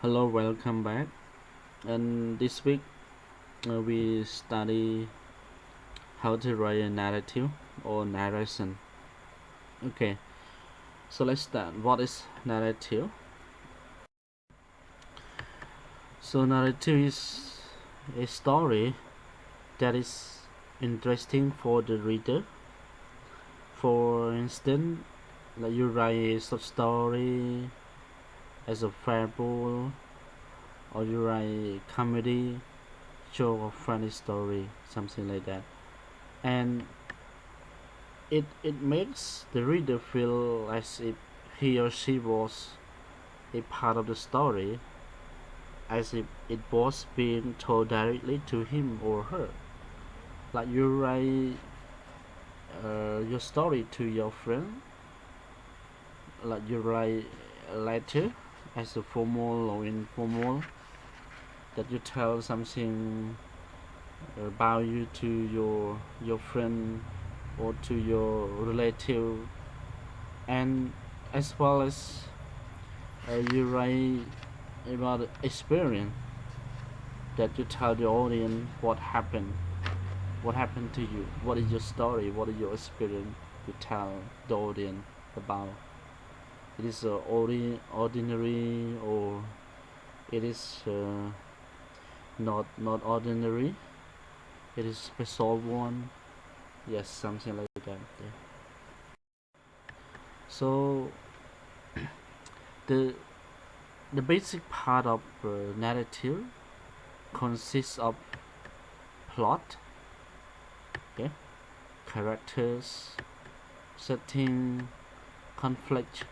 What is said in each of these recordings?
Hello, welcome back. And this week we study how to write a narrative or narration. Okay, so let's start. What is narrative? So narrative is a story that is interesting for the reader. For instance, like you write a short story as a fable, or you write a comedy, joke, or funny story, something like that. And it makes the reader feel as if he or she was a part of the story, as if it was being told directly to him or her. Like you write your story to your friend, like you write a letter as a formal or informal, that you tell something about you to your friend or to your relative, and as well as you write about the experience, that you tell the audience what happened to you, what is your story, what is your experience, you tell the audience about. It is ordinary, or it is not ordinary, it is special one. Yes, something like that. Yeah. So the the basic part of narrative consists of plot, okay, characters, setting, conflict,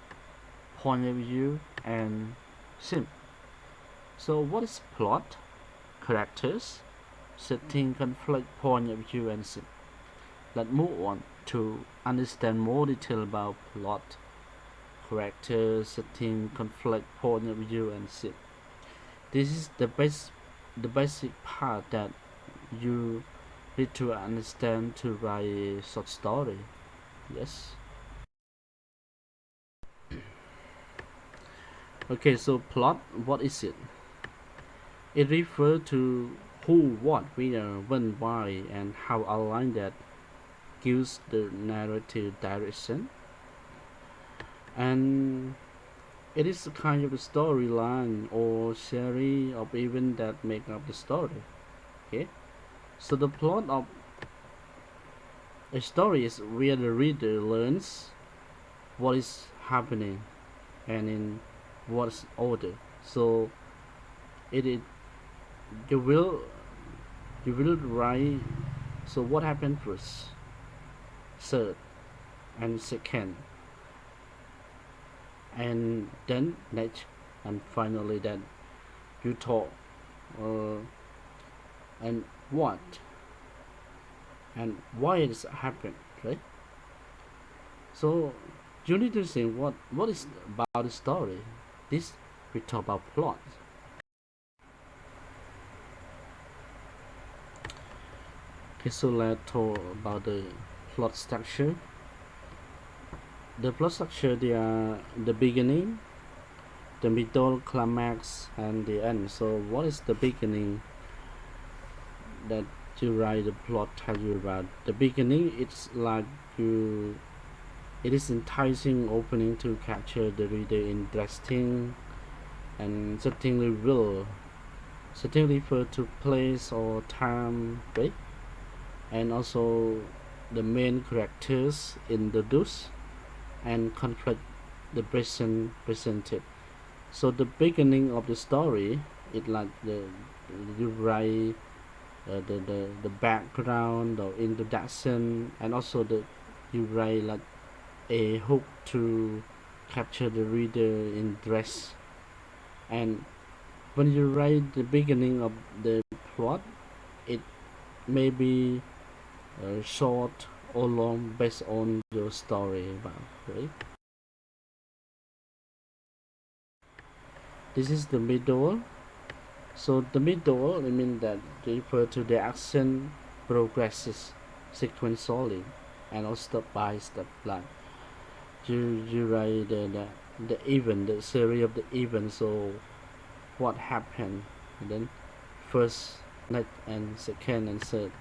point of view, and sim. So what is plot, characters, setting, conflict, point of view, and sim? Let's move on to understand more detail about plot, characters, setting, conflict, point of view, and sim. This is the basic part that you need to understand to write a short story. Yes. Okay, so plot, what is it? It refers to who, what, where, when, why, and how a line that gives the narrative direction. And it is a kind of a storyline or series of events that make up the story. Okay, so the plot of a story is where the reader learns what is happening and in what order. So it you will write. So what happened first, third, and second, and then next, and finally then you talk, uh, and what and why it's happened, right? So you need to think what is about the story. This we talk about plot. Okay, so let's talk about the plot structure. The plot structure, they are the beginning, the middle, climax, and the end. So what is the beginning that you write the plot tell you about? The beginning, it's like you it is enticing opening to capture the reader interesting, and setting refer to place or time, right? And also the main characters introduced, and conflict the present presented. So the beginning of the story, it like the you write the background or introduction, and also the you write like a hook to capture the reader interest. And when you write the beginning of the plot, it may be short or long based on your story about, right? This is the middle. So the middle, I mean that refer to the action progresses sequentially and also step by step, like you write the event, the series of the event. So what happened, and then first, next, and second and third,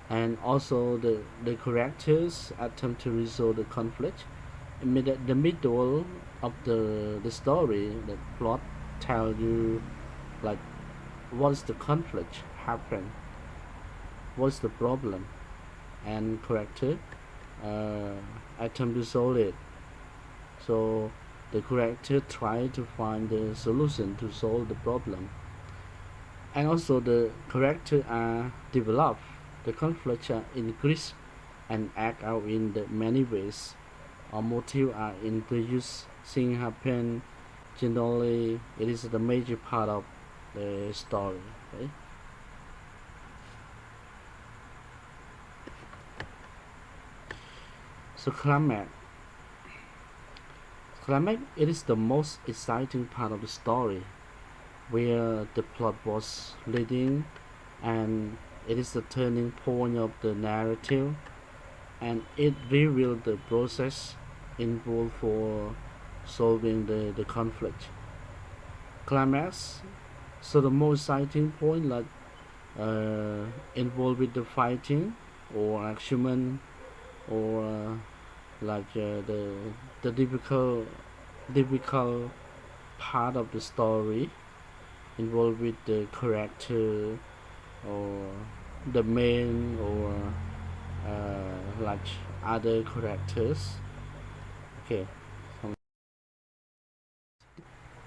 and also the characters attempt to resolve the conflict. The middle of the story, the plot tell you like what's the conflict happen, what's the problem, and character uh, attempt to solve it. So the character try to find the solution to solve the problem, and also the character are developed, the conflict are increased and act out in the many ways, or motive are introduced, things happen. Generally it is the major part of the story, okay? So climax it is the most exciting part of the story, where the plot was leading, and it is the turning point of the narrative, and it reveals the process involved for solving the conflict. Climax, so the most exciting point, like involved with the fighting or action, or the difficult part of the story involved with the character, or the main, or like other characters. Okay,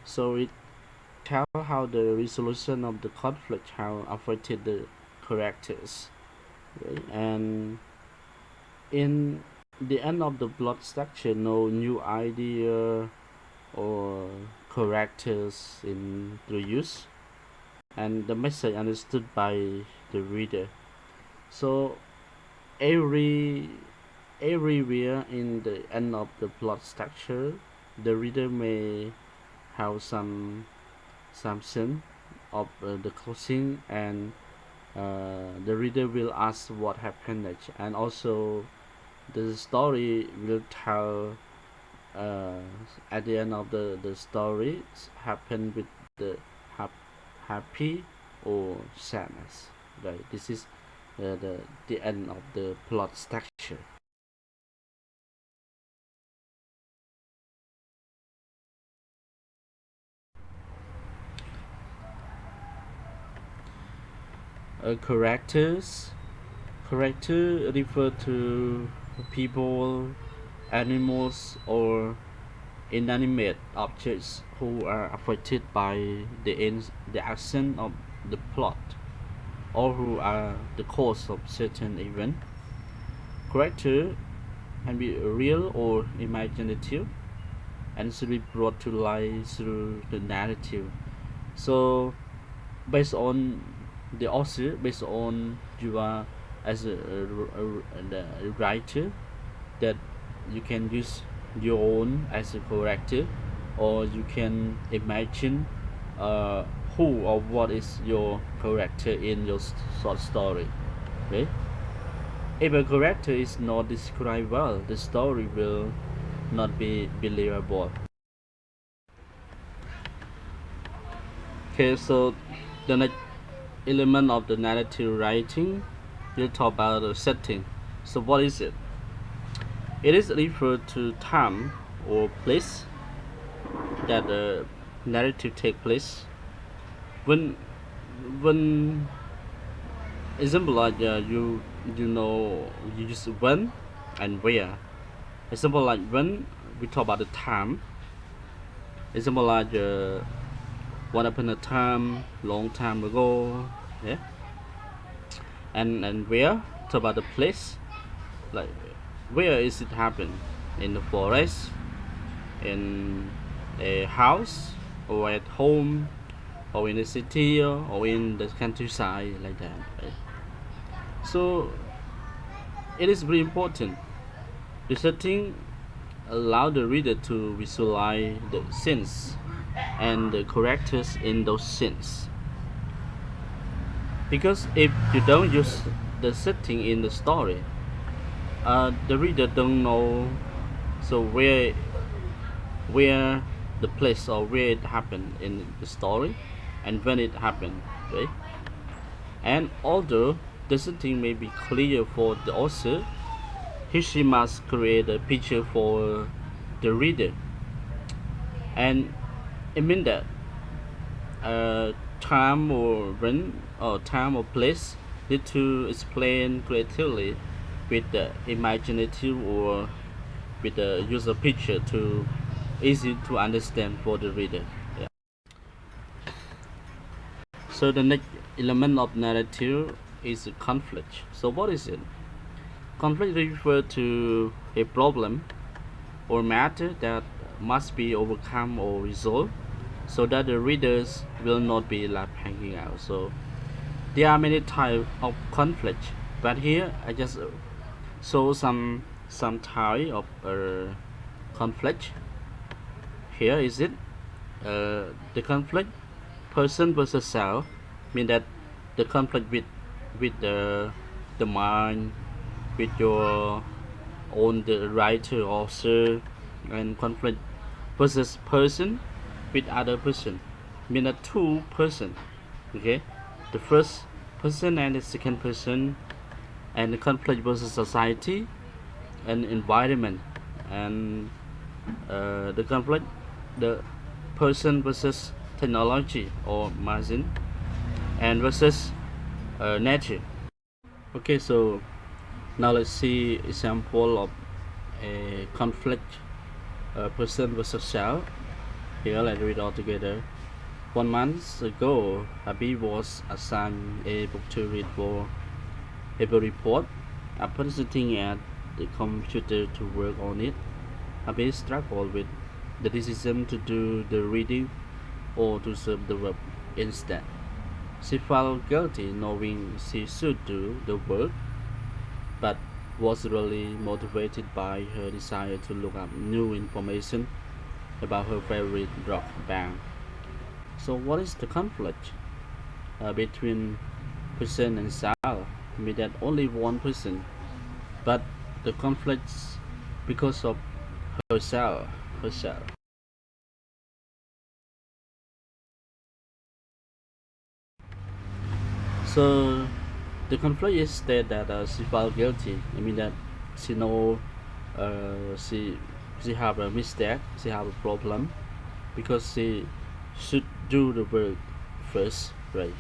so it tell how the resolution of the conflict how affected the characters, right? And in the end of the plot structure, no new idea or characters introduced, and the message understood by the reader. So every everywhere in the end of the plot structure, the reader may have some sense of the closing, and the reader will ask what happened next, and also the story will tell uh, at the end of the story happen with the happy or sadness, right? This is the end of the plot structure. Characters character refer to people, animals, or inanimate objects who are affected by the action of the plot, or who are the cause of certain event. Character can be real or imaginative, and should be brought to life through the narrative. So based on the author, based on you are as a writer, that you can use your own as a character, or you can imagine uh, who or what is your character in your short story. Okay, if a character is not described well, the story will not be believable. Okay, so the next element of the narrative writing, we'll talk about the setting. So what is it? It is referred to time or place that the narrative take place. When example, like you know, you use when and where. Example, like when we talk about the time. Example, like one upon a time, long time ago, yeah. And where, talk about the place, like where is it happen, in the forest, in a house, or at home, or in the city, or in the countryside, like that, right? So it is very important. The setting allow the reader to visualize the scenes and the characters in those scenes. Because if you don't use the setting in the story, the reader don't know, so where the place or where it happened in the story, and when it happened, right? And although the setting may be clear for the author, she must create a picture for the reader. And it means that time or when or time or place need to explain creatively with the imaginative or with the user picture to easy to understand for the reader. Yeah. So the next element of narrative is conflict. So what is it? Conflict refers to a problem or matter that must be overcome or resolved so that the readers will not be left hanging out. So there are many types of conflict, but here I just show some type of conflict. Here is it. The conflict person versus self mean that the conflict with the mind, with your own the writer author, and conflict versus person with other person mean that two person, okay, the first person and the second person, and the conflict versus society and environment, and the conflict the person versus technology or machine and versus nature. Okay, so now let's see example of a conflict person versus self. Here let's read all together. 1 month ago, Abby was assigned a book to read for a report. After sitting at the computer to work on it, Abby struggled with the decision to do the reading or to serve the web instead. She felt guilty knowing she should do the work, but was really motivated by her desire to look up new information about her favorite rock band. So, what is the conflict between person and self? I mean that only one person, but the conflicts because of herself. Herself. So the conflict is that she felt guilty. I mean that she know she have a mistake, she have a problem because she should do the work first, right?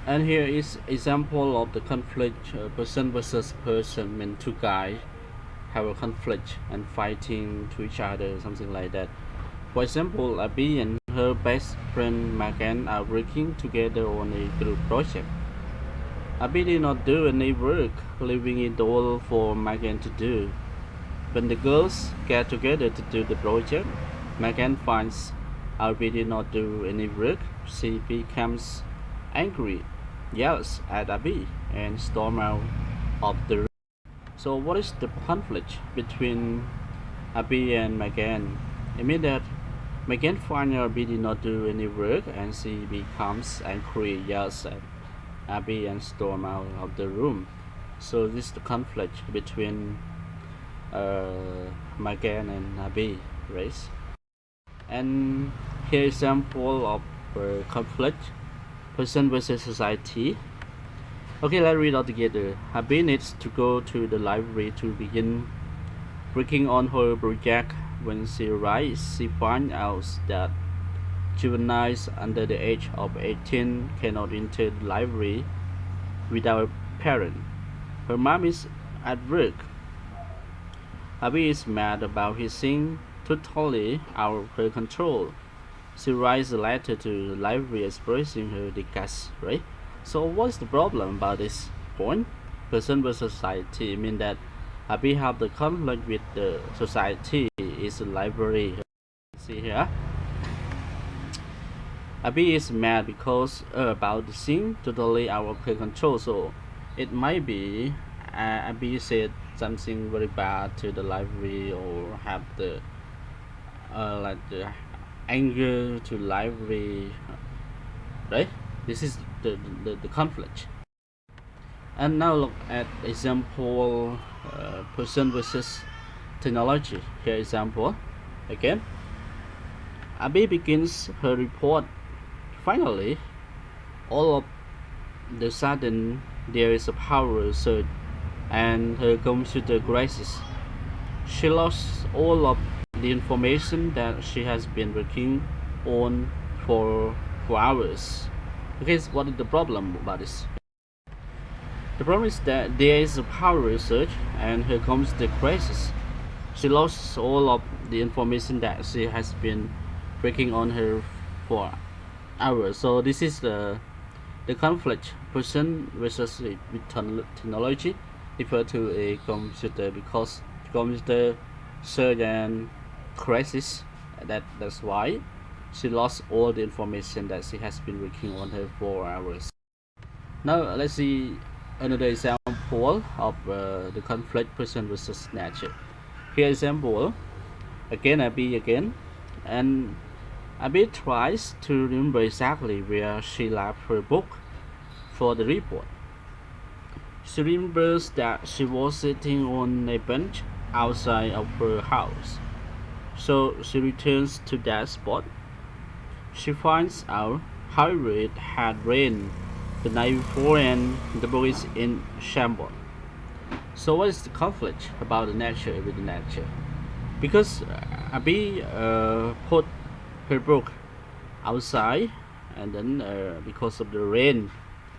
And here is example of the conflict person versus person. When two guys have a conflict and fighting to each other, something like that. For example, Abby and her best friend Megan are working together on a group project. Abby did not do any work, leaving it all for Megan to do. When the girls get together to do the project, Megan finds Abby did not do any work. She becomes angry, yells at Abby, and storms out of the room. So, what is the conflict between Abby and Megan? I mean that Megan finds Abby did not do any work, and she becomes angry, yells at Abby, and storms out of the room. So this is the conflict between Megan and Abby, right? And here is example of conflict person versus society. Okay, let's read all together. Abby needs to go to the library to begin working on her project. When she arrives, she finds out that juveniles under the age of 18 cannot enter the library without a parent. Her mom is at work. Abby is mad about his thing totally out of her control. She writes a letter to the library expressing her disgust, right? So what's the problem about this point? Person versus society mean that Abby have the conflict with the society is the library. See here. Abby is mad because about the thing totally out of her control. So it might be Abby said something very bad to the library or have the like the anger to library, right? This is the conflict. And now look at example person versus technology. Here example again. Abby begins her report. Finally, all of the sudden, there is a power surge and her computer crashes. She lost all of the information that she has been working on for hours. Okay, so what is the problem about this? The problem is that there is a power surge and here comes the crisis. She lost all of the information that she has been working on her for hours. So this is the conflict person versus with technology refer to a computer because computer surge and crisis. That's why she lost all the information that she has been working on her for hours. Now let's see another example of the conflict person versus nature. Here example again Abby again, and Abby tries to remember exactly where she left her book for the report. She remembers that she was sitting on a bench outside of her house. So she returns to that spot. She finds out how it had rained the night before and the book is in shambles. So what is the conflict about the nature with the nature? Because Abby put her book outside and then because of the rain,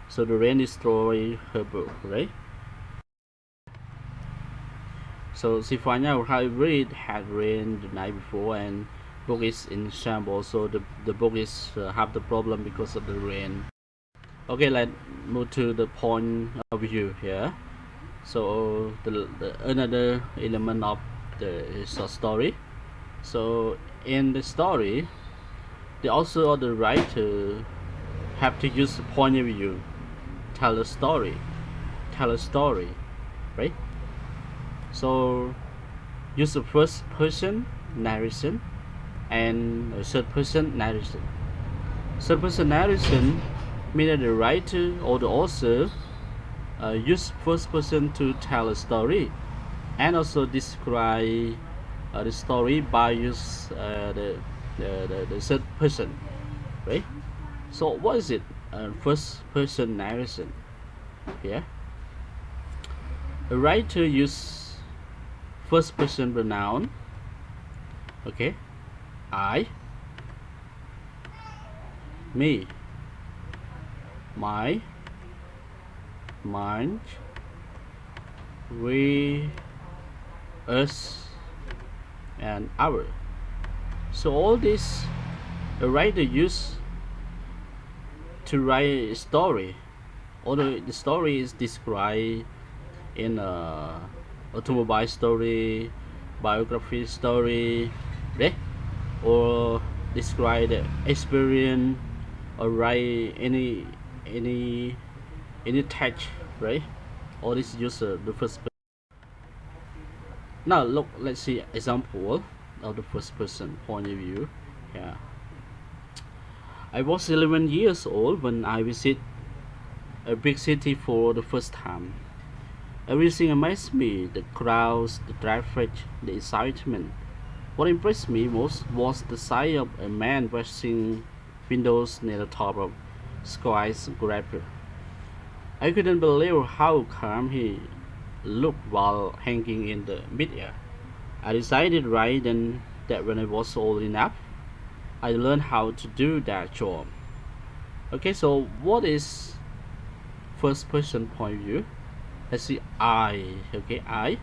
so the rain destroyed her book, right? So she finds out how it had rained the night before and book is in shambles. So the book is have the problem because of the rain. Okay, let's move to the point of view here. So the another element of the short story. So in the story, the author or the writer have to use the point of view, tell a story, right? So use the first person narration and a third person narration. Third person narration means that the writer or the author use first person to tell a story and also describe the story by use the third person, right? So what is it? First person narration here. A writer use first person pronoun. Okay, I, me, my, mine, we, us, and our. So all this a writer use to write a story. Although the story is described in automobile story, biography story, right? Or describe the experience or write any text, right? All this use the first person. Now look, let's see example of the first person point of view. Yeah. I was 11 years old when I visited a big city for the first time. Everything amazed me, the crowds, the traffic, the excitement. What impressed me most was the sight of a man washing windows near the top of skyscraper. I couldn't believe how calm he looked while hanging in the midair. I decided right then that when I was old enough, I learned how to do that job. Okay, so what is first person point of view? Let's see I. Okay, I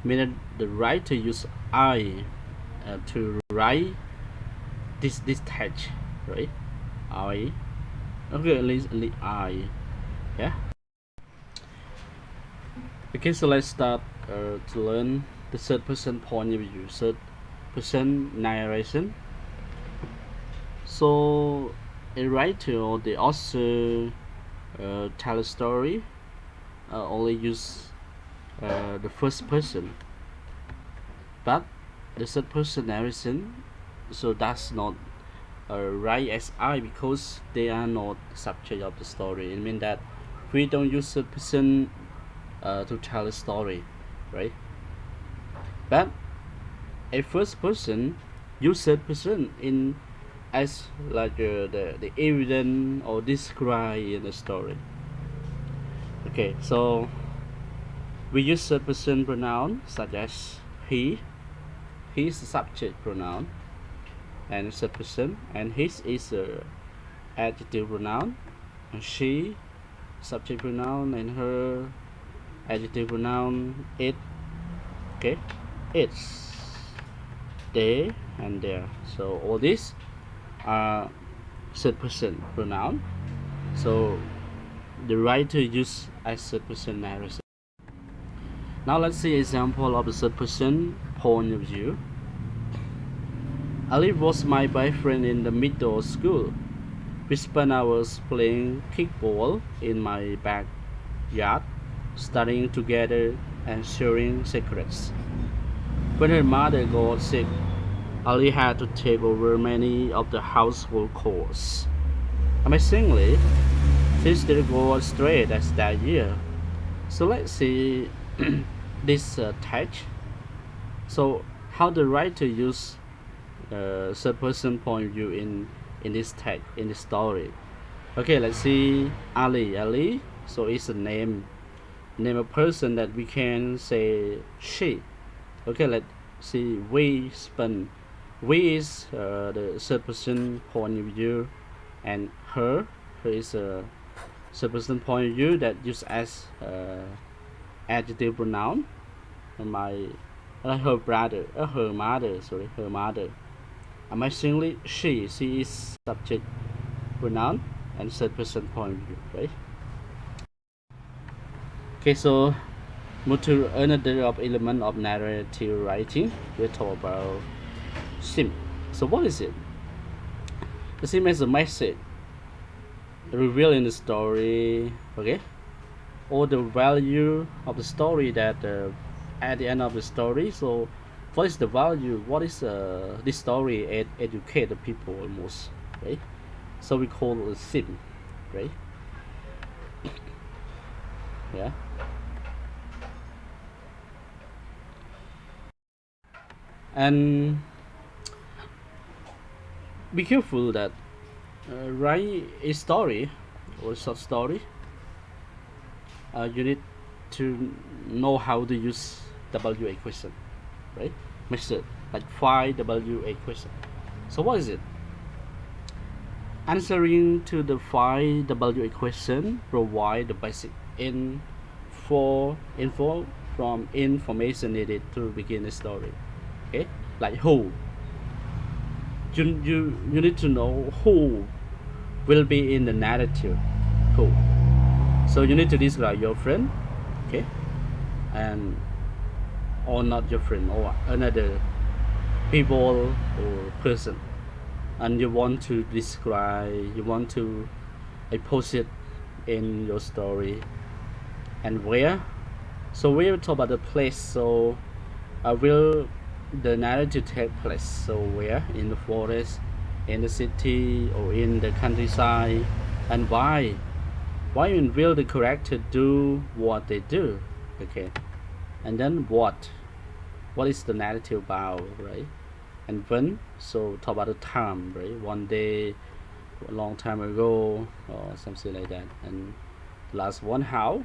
meaning the writer use I to write this text, right? I. Okay, at least I. Yeah. Okay, so let's start to learn the third person point of view, third person narration. So a writer or the author tell a story only use the first person, but the third person narration so that's not right as I because they are not subject of the story. It means that we don't use third person to tell a story, right? But a first person use third person in as like the evidence or describe in the story. Okay, so we use third person pronoun such as he. He is the subject pronoun and third person, and his is a adjective pronoun, and she subject pronoun, and her adjective pronoun. It, okay, it's, they, and there. So all these are third person pronoun. So the writer use as third person narration. Now let's see example of the third person point of view. Ali was my boyfriend in the middle school. We spent hours playing kickball in my backyard, studying together and sharing secrets. When her mother got sick, Ali had to take over many of the household chores. Amazingly, things didn't go straight as that year. So let's see this text. So how the writer use third person point of view in this text, in the story. Okay, let's see Ali. So it's a name of person that we can say she. Okay, let's see we spend. We is the third person point of view, and her is a third person point of view that used as adjective pronoun. My her brother, her mother. Sorry, her mother. Amazingly, she is subject pronoun and third person point of view, right? Okay, so move to another of element of narrative writing. We talk about sim. So what is it? The sim is a message revealing the story, okay, or the value of the story that at the end of the story. So what is the value? What is this story educate the people almost, right? So we call it a sim, right? Yeah. And be careful that write a story or short story. You need to know how to use W+H question, right? Method like 5W+H question. So what is it? Answering to the 5W+H question provide the basic info from information needed to begin the story. Okay, like who. You need to know who will be in the narrative. Who. So you need to describe your friend, okay, and or not your friend or another people or person, and you want to describe, you want to post it in your story, and where. So we will talk about the place. So will the narrative take place? So where? In the forest, in the city, or in the countryside, and why? Why will the character do what they do? Okay, and then what is the narrative about, right? And when. So talk about the time, right? One day, a long time ago, or something like that. And last one, how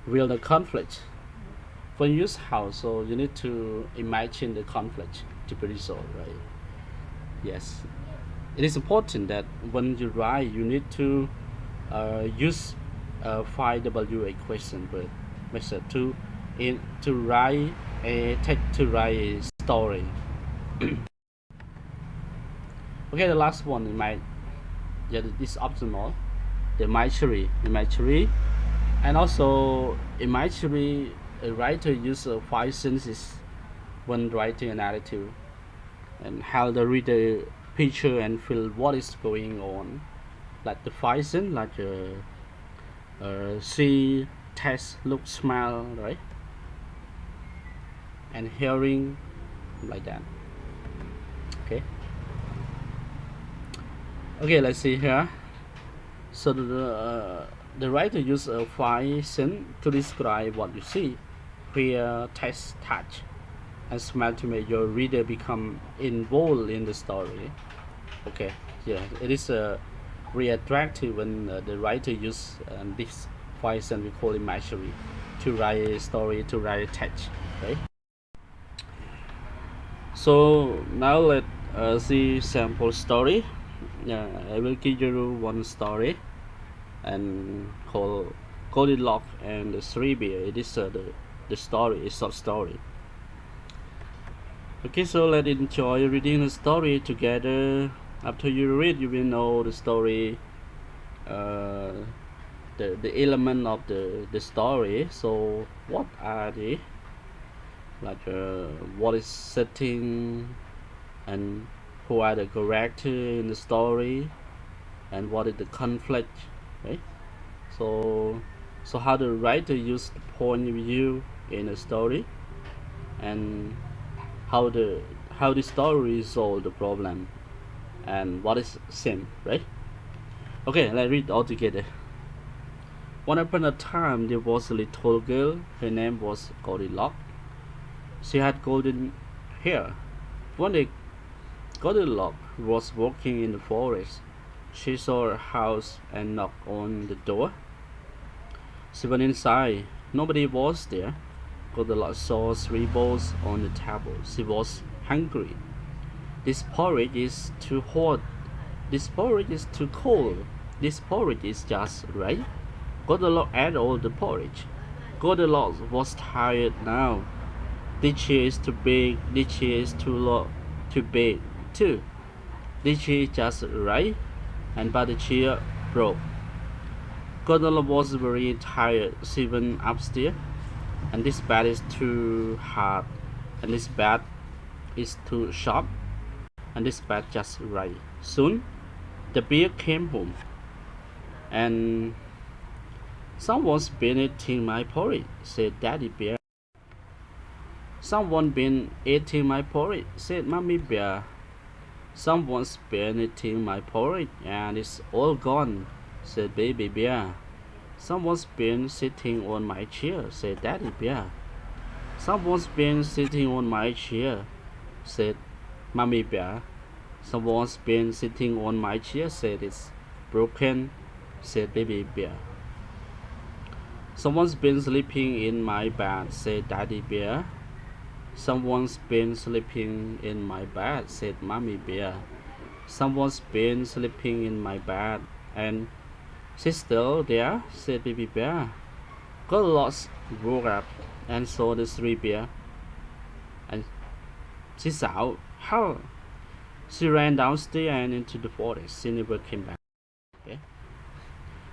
will the conflict. When you use how, so you need to imagine the conflict to be resolved, right? Yes, it is important that when you write, you need to use 5W+H question method to write a story. Okay, the last one this optional, the imagery, and also imagery. A writer uses 5 senses when writing a narrative, and how the reader picture and feel what is going on. Like the 5 sense, like see, taste, look, smell, right? And hearing, like that. Okay. Okay, let's see here. So the writer uses 5 sense to describe what you see, hear, taste, touch. and smart to make your reader become involved in the story. Okay, yeah, it is really attractive when the writer use this function we call imagery to write a story, to write a text, right? So now let see sample story. I will give you one story and called Goldilocks and the Three Bears. It is the story, is short story. Okay, so let's enjoy reading the story together. After you read, you will know the story, uh, the element of the story. So what are the what is setting, and who are the character in the story, and what is the conflict, right? So how the writer use the point of view in the story, and how the story resolve the problem, and what is sim, right? Okay, let's read all together. Once upon a time, there was a little girl. Her name was Goldilocks. She had golden hair. One day, Goldilocks was walking in the forest. She saw a house and knocked on the door. She went inside. Nobody was there. Goldilocks saw 3 bowls on the table. She was hungry. This porridge is too hot. This porridge is too cold. This porridge is just right. Goldilocks ate all the porridge. Goldilocks was tired now. The chair is too big. The chair is too low, too big too. The chair is just right, but the chair broke. Goldilocks was very tired. She went upstairs, and this bed is too hard, and this bed is too sharp, and this bed just right. Soon, the bear came home, and someone's been eating my porridge, said Daddy Bear. Someone been eating my porridge, said Mommy Bear. Someone's been eating my porridge, and it's all gone, said Baby Bear. Someone's been sitting on my chair, said Daddy Bear. Someone's been sitting on my chair, said Mommy Bear. Someone's been sitting on my chair, said it's broken, said Baby Bear. Someone's been sleeping in my bed, said Daddy Bear. Someone's been sleeping in my bed, said Mommy Bear. Someone's been sleeping in my bed, and she's still there, said Baby Bear. Goldilocks woke up and saw the 3 bears, and she saw how. She ran downstairs and into the forest. She never came back.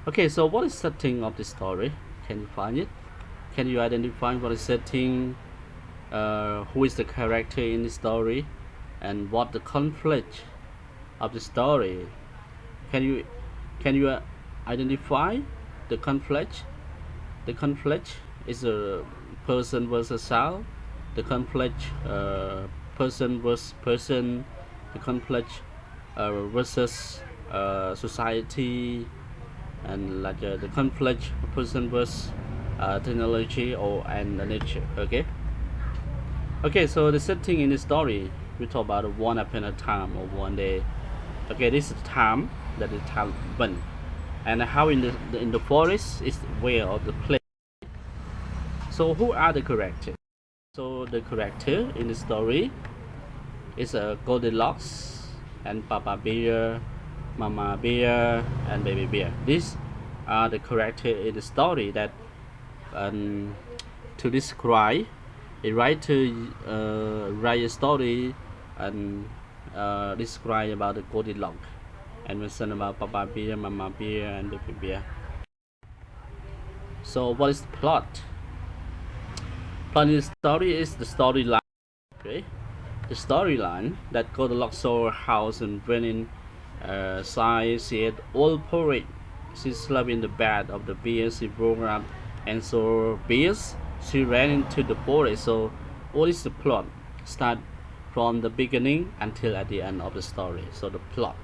Okay, so what is the setting of the story? Can you find it? Can you identify what is setting? Who is the character in the story, and what the conflict of the story? Can you identify the conflict? The conflict is a person versus child. The conflict, person versus person. The conflict versus society, and the conflict person versus technology or and nature. Okay, so the setting in the story, we talk about one upon a time or one day. Okay, this is the time that the time when, and how in the forest is where of the place. So who are the characters? So the character in the story is a Goldilocks and Papa Bear, Mama Bear, and Baby Bear. These are the characters in the story that to describe a writer write a story and describe about the Goldilocks and mention about Papa Bear, Mama Bear, and Baby Bear. So what is the plot? Plot in the story is the storyline. Okay, the storyline that Goldilocks saw a house and went inside. She ate all porridge. She slept in the bed of the bears. She woke up and saw bears. She ran into the forest. So what is the plot? Start from the beginning until at the end of the story. So the plot,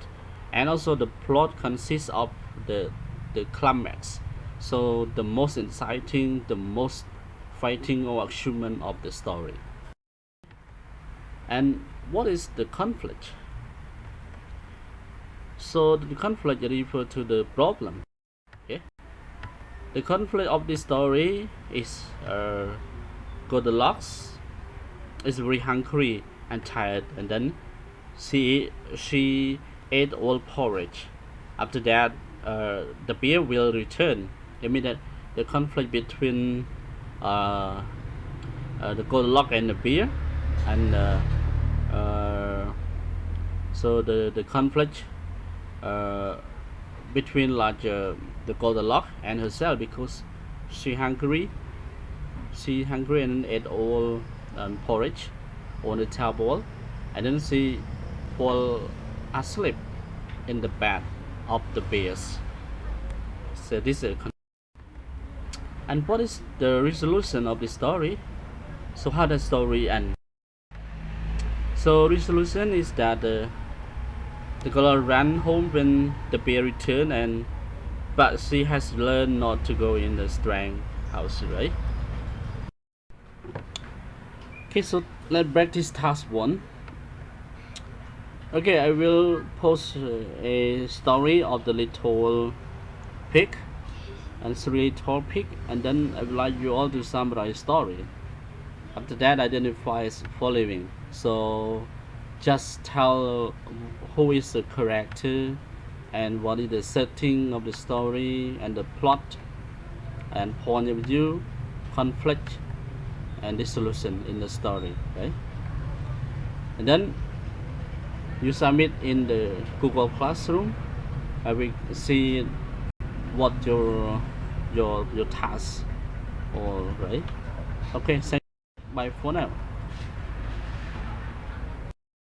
and also the plot consists of the climax. So the most exciting, the most fighting or achievement of the story. And what is the conflict? So the conflict refers to the problem. Okay. The conflict of this story is Goldilocks is very hungry and tired, and then she ate all porridge. After that, the bear will return. It means that the conflict between the Goldilocks and the bear, and so the conflict between the Goldilocks and herself, because she hungry and ate all porridge on the table, and then she fall asleep in the bed of the bears. So this is and what is the resolution of the story? So how the story end? So resolution is that the girl ran home when the bear returned, but she has learned not to go in the strange house, right? Okay, so let's practice task 1. Okay, I will post a story of the little pig and 3 little pig, and then I would like you all to summarize story. After that, identify as following. So just tell who is the character and what is the setting of the story and the plot and point of view, conflict, and the solution in the story. Okay, and then you submit in the Google Classroom. I will see what your task. All right. Okay. Thank you. Bye for now.